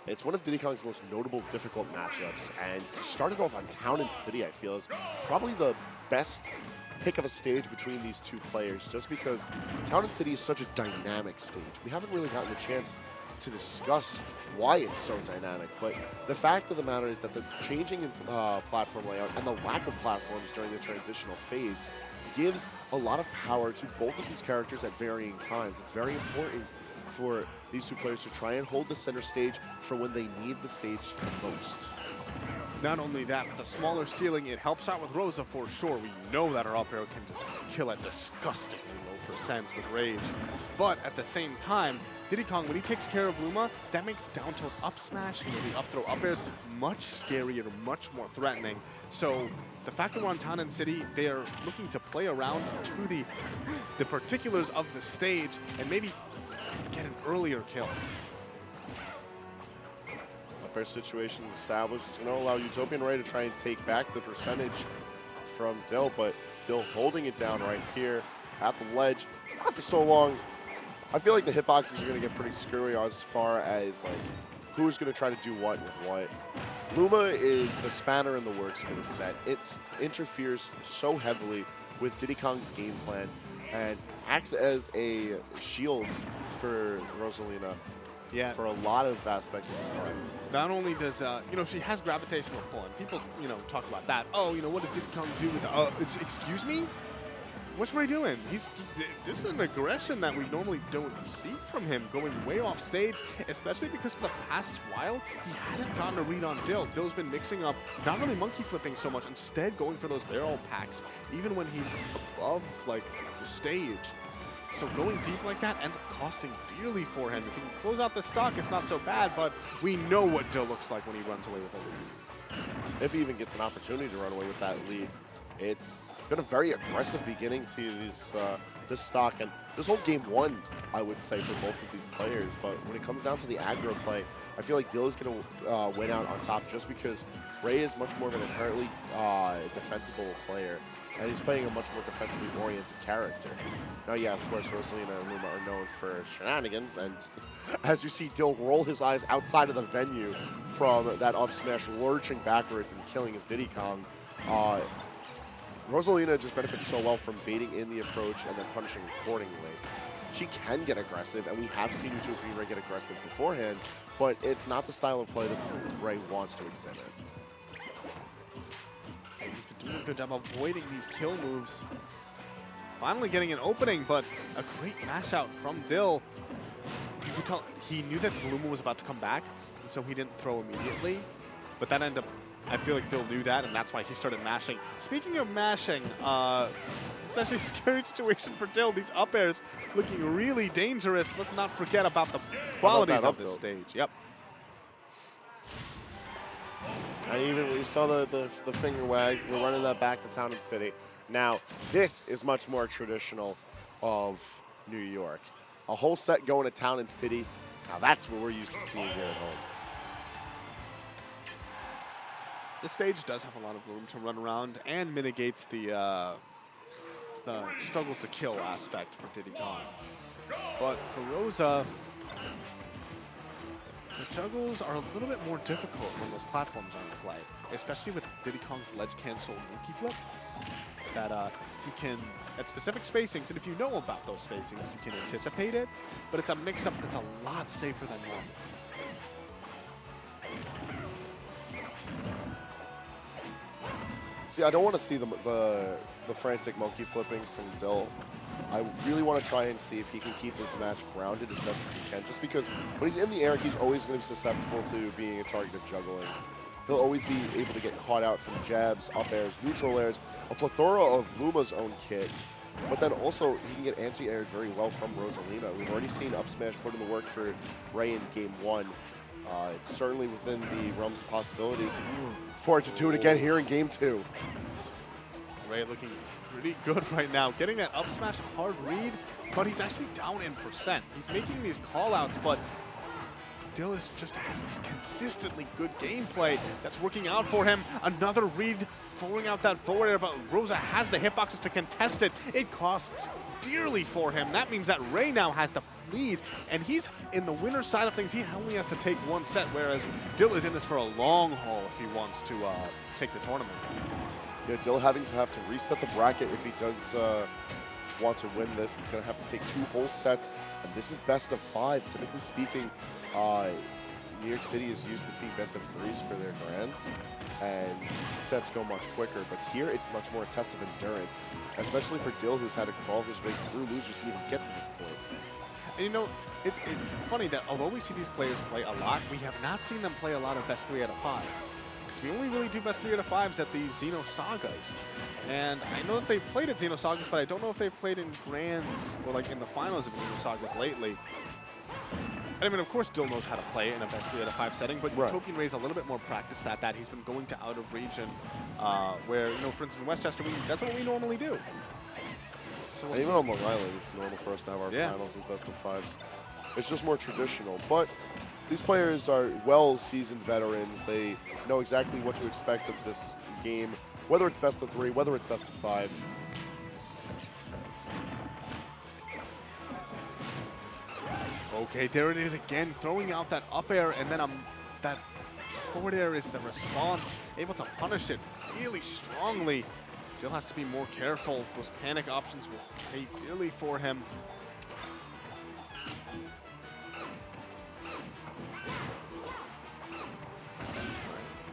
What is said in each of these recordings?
It's one of Diddy Kong's most notable difficult matchups, and to start it off on Town and City, I feel, is probably the best pick of a stage between these two players, just because Town and City is such a dynamic stage. We haven't really gotten a chance to discuss why it's so dynamic, but the fact of the matter is that the changing platform layout and the lack of platforms during the transitional phase gives a lot of power to both of these characters at varying times. It's very important for these two players to try and hold the center stage for when they need the stage the most. Not only that, but the smaller ceiling, it helps out with Rosa for sure. We know that her up air can just kill at disgustingly low percents with Rage. But at the same time, Diddy Kong, when he takes care of Luma, that makes down tilt up smash, the up throw up airs much scarier, much more threatening. So the fact that we're on Town and City, they are looking to play around to the particulars of the stage and maybe get an earlier kill. Up air situation established. It's going to allow UtopianRay to try and take back the percentage from Dill, but Dill holding it down right here at the ledge. Not for so long. I feel like the hitboxes are going to get pretty screwy as far as like who's going to try to do what with what. Luma is the spanner in the works for the set. It interferes so heavily with Diddy Kong's game plan and acts as a shield for Rosalina. Yeah. For a lot of aspects of this play. Not only does, she has gravitational pull, and people, talk about that. Oh, what does Diddy Kong do with, excuse me? What's Ray doing? This is an aggression that we normally don't see from him, going way off stage, especially because for the past while, he hasn't gotten a read on Dill. Dill's been mixing up, not really monkey flipping so much, instead going for those barrel packs, even when he's above, the stage. So going deep like that ends up costing dearly for him. If he can close out the stock, it's not so bad, but we know what Dill looks like when he runs away with a lead. If he even gets an opportunity to run away with that lead, it's been a very aggressive beginning to this stock, and this whole game one, I would say, for both of these players. But when it comes down to the aggro play, I feel like Dill is going to win out on top just because Ray is much more of an inherently defensible player, and he's playing a much more defensively oriented character. Now, yeah, of course, Rosalina and Luma are known for shenanigans, and as you see Dill roll his eyes outside of the venue from that up smash, lurching backwards and killing his Diddy Kong, Rosalina just benefits so well from baiting in the approach and then punishing accordingly. She can get aggressive, and we have seen UtopianRay get aggressive beforehand, but it's not the style of play that Ray wants to exhibit. He's been doing a good job avoiding these kill moves. Finally getting an opening, but a great mash out from Dill. You could tell he knew that Luma was about to come back, and so he didn't throw immediately, but that ended up, I feel like Dill knew that, and that's why he started mashing. Speaking of mashing, it's actually a scary situation for Dill. These up airs looking really dangerous. Let's not forget about the qualities of this stage. Yep. And even we saw the finger wag. We're running that back to Town and City. Now, this is much more traditional of New York. A whole set going to Town and City. Now that's what we're used to seeing here at home. This stage does have a lot of room to run around and mitigates the struggle to kill aspect for Diddy Kong. But for Rosa, the juggles are a little bit more difficult when those platforms are in play, especially with Diddy Kong's ledge cancel monkey flip. That he can, at specific spacings, and if you know about those spacings, you can anticipate it, but it's a mix-up that's a lot safer than normal. See, I don't want to see the frantic monkey flipping from Dill. I really want to try and see if he can keep his match grounded as best as he can, just because when he's in the air, he's always going to be susceptible to being a target of juggling. He'll always be able to get caught out from jabs, up airs, neutral airs, a plethora of Luma's own kit. But then also, he can get anti-aired very well from Rosalina. We've already seen up smash put in the work for Ray in game one. It's certainly within the realms of possibilities for it to do it again here in game two. Ray looking pretty good right now. Getting that up smash hard read, but he's actually down in percent. He's making these call-outs, but Dill just has this consistently good gameplay that's working out for him. Another read, throwing out that forward air, but Rosa has the hitboxes to contest it. It costs dearly for him. That means that Ray now has the lead, and he's in the winner's side of things. He only has to take one set, whereas Dill is in this for a long haul if he wants to take the tournament. Yeah, Dill having to reset the bracket if he does want to win this. It's going to have to take 2 whole sets, and this is best of 5. Typically speaking, New York City is used to seeing best of 3s for their grands, and sets go much quicker. But here, it's much more a test of endurance, especially for Dill, who's had to crawl his way through losers to even get to this point. And you know, it's funny that although we see these players play a lot, we have not seen them play a lot of best 3 out of 5. Because we only really do best 3 out of 5s at the Xeno Sagas. And I know that they've played at Xeno Sagas, but I don't know if they've played in Grands or like in the finals of Xeno Sagas lately. And I mean, of course, Dill knows how to play in a best 3 out of 5 setting, but right. UtopianRay's a little bit more practiced at that. He's been going to out of region, where, you know, for instance, in Westchester, that's what we normally do. So we'll even on Long Island, it's normal for us to have our finals as best of 5s. It's just more traditional, but these players are well-seasoned veterans. They know exactly what to expect of this game, whether it's best of 3, whether it's best of 5. Okay, there it is again, throwing out that up air, and then that forward air is the response, able to punish it really strongly. Dill has to be more careful. Those panic options will pay dearly for him.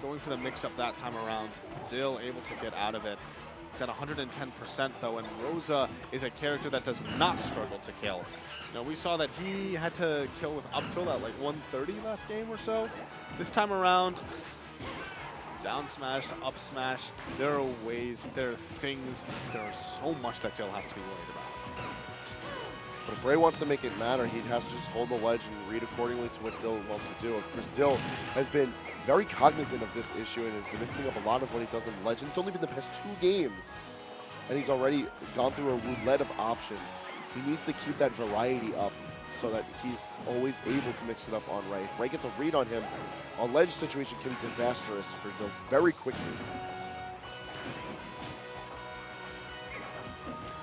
Going for the mix-up that time around. Dill able to get out of it. He's at 110% though, and Rosa is a character that does not struggle to kill. You know, we saw that he had to kill with up tilt at like 130 last game or so. This time around, down smash to up smash. There are ways, there are things, there is so much that Dill has to be worried about. But if Ray wants to make it matter, he has to just hold the ledge and read accordingly to what Dill wants to do. Of course, Dill has been very cognizant of this issue and has been mixing up a lot of what he does in ledge. And it's only been the past 2 games, and he's already gone through a roulette of options. He needs to keep that variety up so that he's always able to mix it up on Ray. If Ray gets a read on him, a ledge situation can be disastrous for Dill very quickly.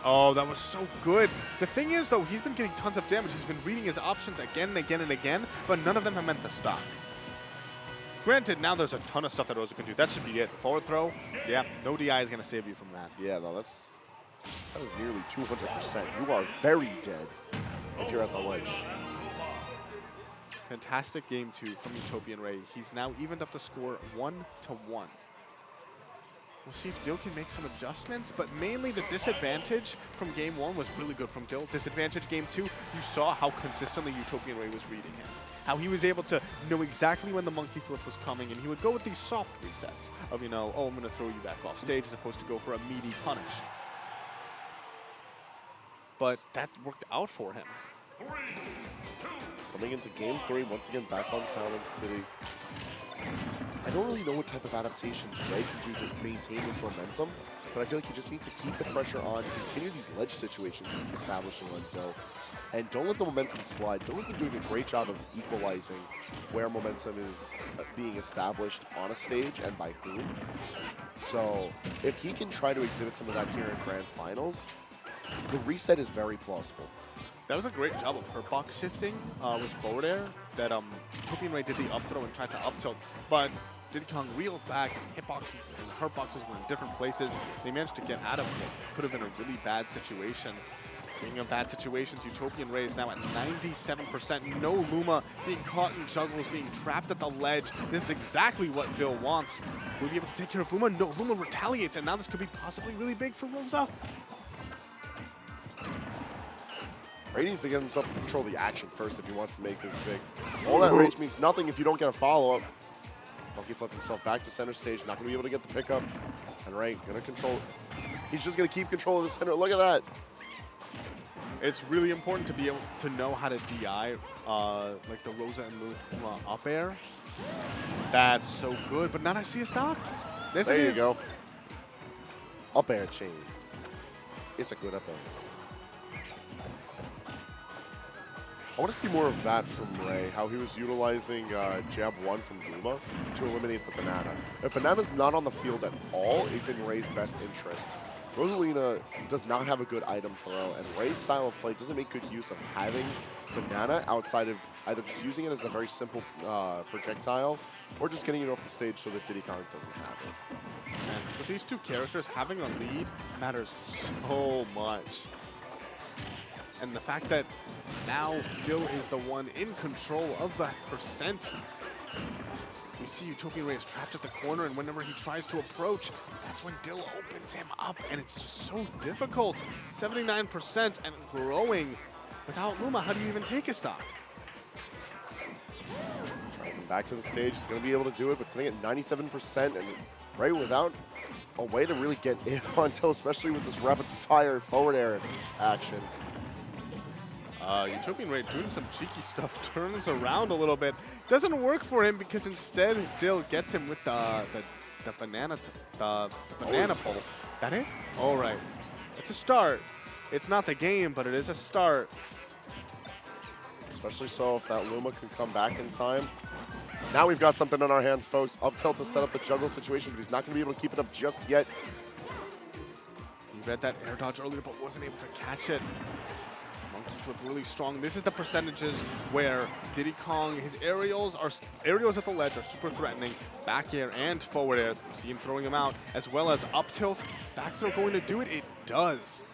Oh, that was so good. The thing is, though, he's been getting tons of damage. He's been reading his options again and again and again, but none of them have meant the stock. Granted, now there's a ton of stuff that Rosa can do. That should be it. Forward throw, yeah, no DI is going to save you from that. Yeah, no, that is nearly 200%. You are very dead if you're at the ledge. Fantastic game 2 from UtopianRay. He's now evened up the score 1-1. We'll see if Dill can make some adjustments, but mainly the disadvantage from game 1 was really good from Dill. Disadvantage game 2, you saw how consistently UtopianRay was reading him. How he was able to know exactly when the monkey flip was coming, and he would go with these soft resets of, you know, oh, I'm going to throw you back off stage as opposed to go for a meaty punish. But that worked out for him. Coming into game 3, once again back on Town and City. I don't really know what type of adaptations Ray can do to maintain this momentum, but I feel like he just needs to keep the pressure on, continue these ledge situations he's been establishing on Dill, and don't let the momentum slide. Dill has been doing a great job of equalizing where momentum is being established on a stage and by whom. So if he can try to exhibit some of that here in Grand Finals, the reset is very plausible. That was a great job of hurt box shifting with forward air that UtopianRay did the up throw and tried to up tilt, but Diddy Kong reeled back. His hitboxes and hurt boxes were in different places. They managed to get out of what could have been a really bad situation. Speaking of bad situations, UtopianRay is now at 97%. No Luma being caught in juggles, being trapped at the ledge. This is exactly what Dill wants. Will he be able to take care of Luma? No, Luma retaliates, and now this could be possibly really big for Rosa. Ray needs to get himself to control the action first if he wants to make this big. All that rage means nothing if you don't get a follow-up. Monkey flip himself back to center stage, not going to be able to get the pickup. And Ray going to control. He's just going to keep control of the center. Look at that. It's really important to be able to know how to DI like the Rosa and Luma up air. That's so good, but now I see a stock. There you go. Up air chains. It's a good up air. I want to see more of that from Ray, how he was utilizing jab 1 from Luma to eliminate the banana. If banana's not on the field at all, it's in Ray's best interest. Rosalina does not have a good item throw, and Ray's style of play doesn't make good use of having banana outside of either just using it as a very simple projectile or just getting it off the stage so that Diddy Kong doesn't have it. And with these two characters, having a lead matters so much. And the fact that now Dill is the one in control of that percent. We see UtopianRay is trapped at the corner, and whenever he tries to approach, that's when Dill opens him up, and it's just so difficult. 79% and growing. Without Luma, how do you even take a stock? Trying to come back to the stage, he's going to be able to do it, but sitting at 97%, and Ray without a way to really get in on Dill, especially with this rapid-fire forward air action. UtopianRay doing some cheeky stuff, turns around a little bit. Doesn't work for him because instead Dill gets him with the banana pull. That it? All right. It's a start. It's not the game, but it is a start. Especially so if that Luma can come back in time. Now we've got something in our hands, folks. Up tilt to set up the juggle situation, but he's not going to be able to keep it up just yet. He read that air dodge earlier, but wasn't able to catch it. Monkey flip really strong. This is the percentages where Diddy Kong, his aerials at the ledge are super threatening. Back air and forward air. You see him throwing them out, as well as up tilt. Back throw going to do it. It does.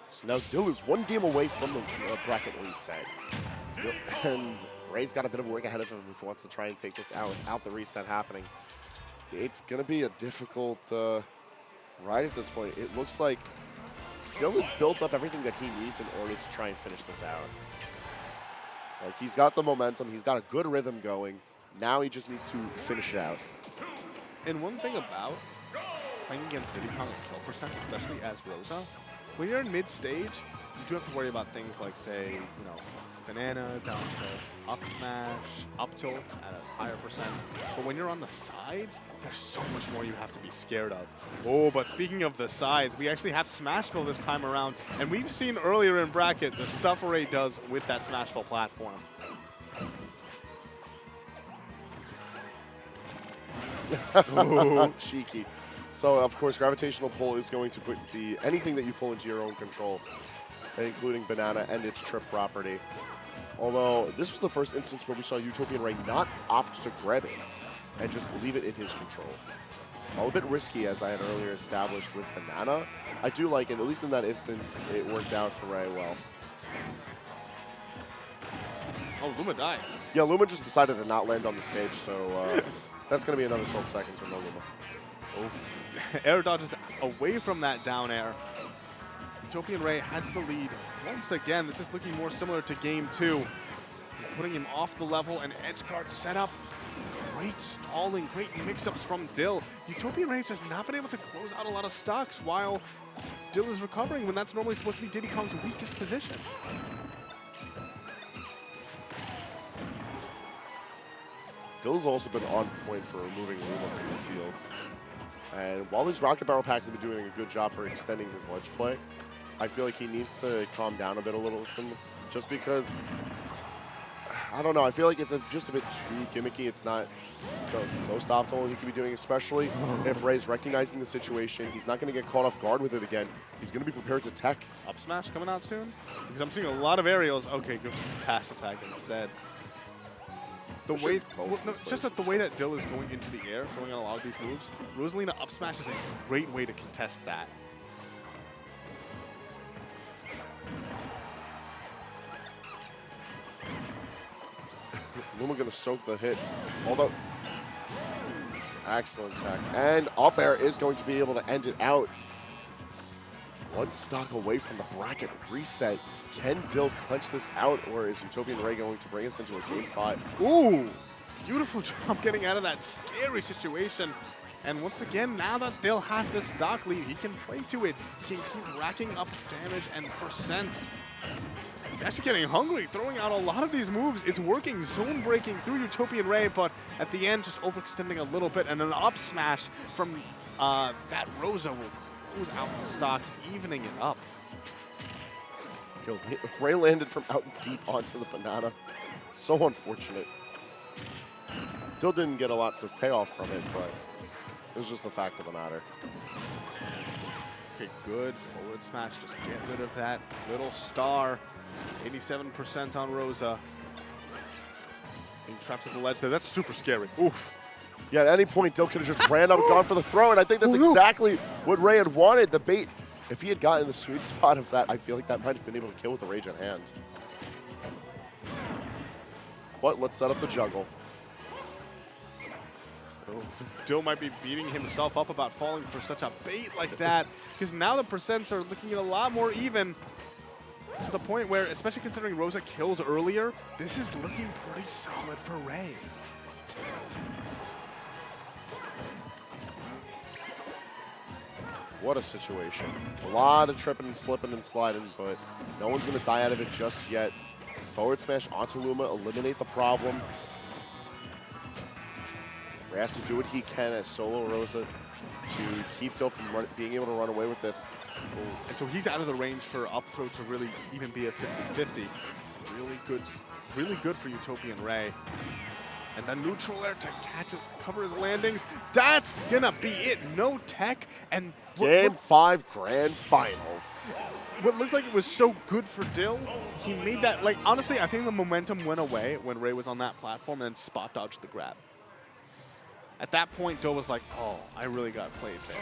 So now Dill is one game away from the bracket reset. And Ray's got a bit of work ahead of him if he wants to try and take this out without the reset happening. It's going to be a difficult ride at this point. It looks like Dill has built up everything that he needs in order to try and finish this out. Like, he's got the momentum, he's got a good rhythm going. Now he just needs to finish it out. And one thing about playing against Diddy Kong at kill percent, especially as Rosa, when you're in mid-stage, you do have to worry about things like, say, you know, banana, down tilt, up smash, up tilt at a higher percent. But when you're on the sides, there's so much more you have to be scared of. Oh, but speaking of the sides, we actually have Smashville this time around. And we've seen earlier in bracket the stuff Ray does with that Smashville platform. Cheeky. So, of course, gravitational pull is going to put anything that you pull into your own control, including banana and its trip property. Although, this was the first instance where we saw UtopianRay not opt to grab it and just leave it in his control. All a bit risky, as I had earlier established with banana. I do like it, at least in that instance, it worked out for Ray well. Oh, Luma died. Yeah, Luma just decided to not land on the stage, so that's going to be another 12 seconds with no Luma. Oh, air dodges away from that down air. UtopianRay has the lead once again. This is looking more similar to game 2. Putting him off the level and edge guard setup. Great stalling, great mix-ups from Dill. UtopianRay has just not been able to close out a lot of stocks while Dill is recovering when that's normally supposed to be Diddy Kong's weakest position. Dill's also been on point for removing Luma from the field. And while these Rocket Barrel packs have been doing a good job for extending his ledge play, I feel like he needs to calm down a bit just because, I don't know, I feel like it's just a bit too gimmicky. It's not the most optimal he could be doing, especially if Ray's recognizing the situation. He's not going to get caught off guard with it again. He's going to be prepared to tech. Up smash coming out soon? Because I'm seeing a lot of aerials. Okay, goes for dash attack instead. The way, well, no, just that the way that Dill is going into the air, throwing out a lot of these moves, Rosalina up smash is a great way to contest that. Luma going to soak the hit, although excellent tech. And up air is going to be able to end it out. One stock away from the bracket reset. Can Dill clench this out, or is UtopianRay going to bring us into a game 5? Ooh, beautiful job getting out of that scary situation. And once again, now that Dill has this stock lead, he can play to it. He can keep racking up damage and percent. He's actually getting hungry, throwing out a lot of these moves. It's working, zone breaking through UtopianRay, but at the end, just overextending a little bit. And an up smash from that Rosa will close out the stock, evening it up. Yo, Ray landed from out deep onto the banana. So unfortunate. Dill didn't get a lot of payoff from it, but it was just the fact of the matter. Okay, good forward smash. Just get rid of that little star. 87% on Rosa. Being trapped at the ledge there. That's super scary. Oof. Yeah, at any point, Dill could have just ran up and gone for the throw, and I think that's exactly what Ray had wanted. The bait, if he had gotten the sweet spot of that, I feel like that might have been able to kill with the rage at hand. But let's set up the juggle. Dill might be beating himself up about falling for such a bait like that, because now the percents are looking a lot more even, to the point where, especially considering Rosa kills earlier, this is looking pretty solid for Ray. What a situation. A lot of tripping and slipping and sliding, but no one's going to die out of it just yet. Forward smash onto Luma, eliminate the problem. Ray has to do what he can as solo Rosa to keep Dill from being able to run away with this. And so he's out of the range for up throw to really even be a 50-50. Really good for UtopianRay. And the neutral air to catch it, cover his landings. That's gonna be it. No tech. And Game 5 Grand Finals. What looked like it was so good for Dill, he made that, like, honestly, I think the momentum went away when Ray was on that platform and then spot dodged the grab. At that point, Dill was like, oh, I really got played there.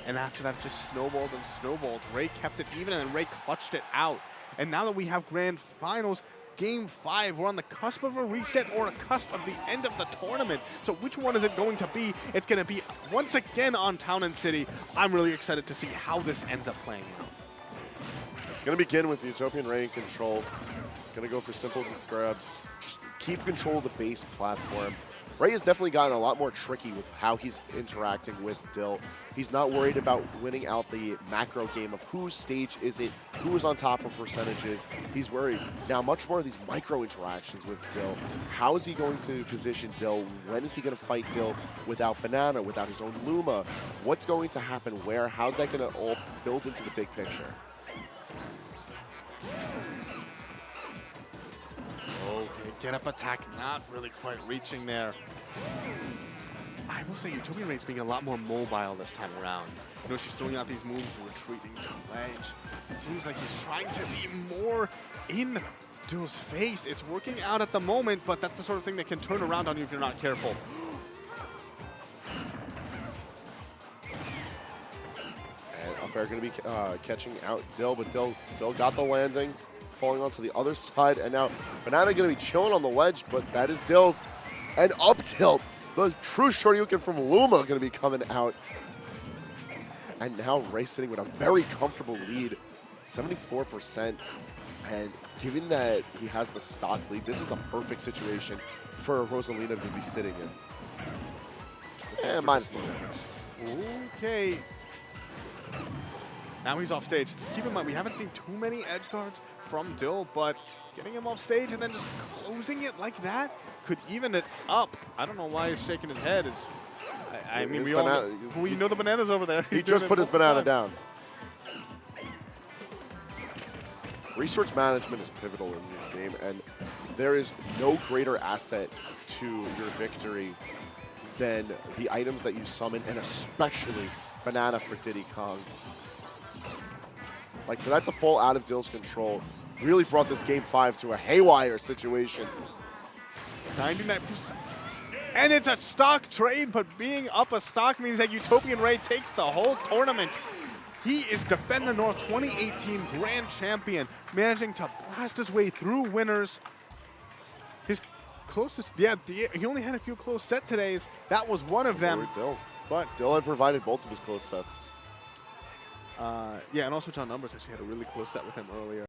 And after that, it just snowballed and snowballed. Ray kept it even, and then Ray clutched it out. And now that we have Grand Finals, Game 5, we're on the cusp of a reset or a cusp of the end of the tournament. So which one is it going to be? It's going to be, once again, on Town and City. I'm really excited to see how this ends up playing out. It's going to begin with UtopianRay in control. Going to go for simple grabs. Just keep control of the base platform. Ray has definitely gotten a lot more tricky with how he's interacting with Dill. He's not worried about winning out the macro game of whose stage is it, who is on top of percentages. He's worried now much more of these micro interactions with Dill. How is he going to position Dill? When is he going to fight Dill without Banana, without his own Luma? What's going to happen where? How's that going to all build into the big picture? Okay, get up attack, not really quite reaching there. I will say UtopianRay's being a lot more mobile this time around. You know, she's throwing out these moves, retreating to ledge. It seems like he's trying to be more in Dill's face. It's working out at the moment, but that's the sort of thing that can turn around on you if you're not careful. And up air going to be catching out Dill, but Dill still got the landing, falling onto the other side, and now Banana going to be chilling on the ledge, but that is Dill's. And up tilt, the true Shoryuken from Luma going to be coming out. And now Ray sitting with a very comfortable lead, 74%. And given that he has the stock lead, this is a perfect situation for Rosalina to be sitting in. Minus the damage. Okay. Now he's off stage. Keep in mind, we haven't seen too many edge guards from Dill, but getting him off stage and then just closing it like that could even it up. I don't know why he's shaking his head. I mean, we know the Banana's over there. He just put his Banana down. Resource management is pivotal in this game, and there is no greater asset to your victory than the items that you summon, and especially Banana for Diddy Kong. Like, for that to fall out of Dill's control really brought this Game 5 to a haywire situation. 99%. And it's a stock trade, but being up a stock means that UtopianRay takes the whole tournament. He is Defend the North 2018 Grand Champion, managing to blast his way through winners. His closest, he only had a few close set todays. That was one of them. Dill. But Dill had provided both of his close sets. Yeah, and also John Numbers actually had a really close set with him earlier.